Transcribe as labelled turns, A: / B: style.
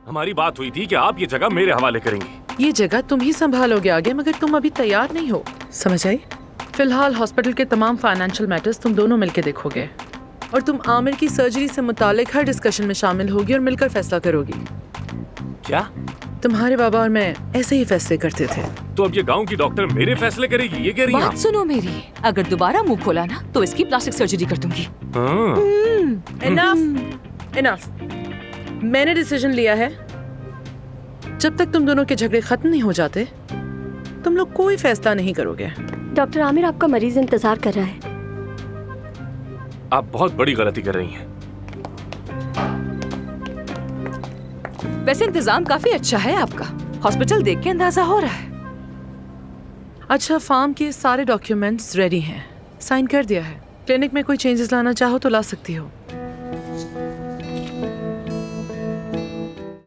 A: हमारी बात हुई थी कि आप ये जगह मेरे हवाले करेंगी।
B: ये जगह तुम ही संभालोगे आगे, मगर तुम अभी तैयार नहीं हो, समझ आई? फिलहाल हॉस्पिटल के तमाम फाइनेंशियल मैटर्स तुम दोनों मिलकर देखोगे और तुम आमिर की सर्जरी से मुतालिक हर डिस्कशन में शामिल होगी और मिलकर फैसला करोगी।
A: क्या?
B: तुम्हारे बाबा और मैं ऐसे ही फैसले करते थे।
A: तो अब ये गांव की डॉक्टर मेरे फैसले करेगी, ये कह रही हैं
C: बात
A: आप?
C: सुनो मेरी, अगर दोबारा मुंह खोला ना तो इसकी प्लास्टिक सर्जरी कर दूंगी।
B: Enough, enough. मैंने डिसीजन लिया है, जब तक तुम दोनों के झगड़े खत्म नहीं हो जाते तुम लोग कोई फैसला नहीं करोगे।
D: डॉक्टर आमिर, आपका मरीज इंतजार कर रहा है।
A: आप बहुत बड़ी गलती कर रही हैं।
C: वैसे इंतजाम काफी अच्छा है आपका, हॉस्पिटल देख के अंदाजा हो रहा है।
B: अच्छा, फार्म के सारे डॉक्यूमेंट्स रेडी हैं, साइन कर दिया है। क्लिनिक में कोई चेंजेस लाना चाहो तो ला सकती हो।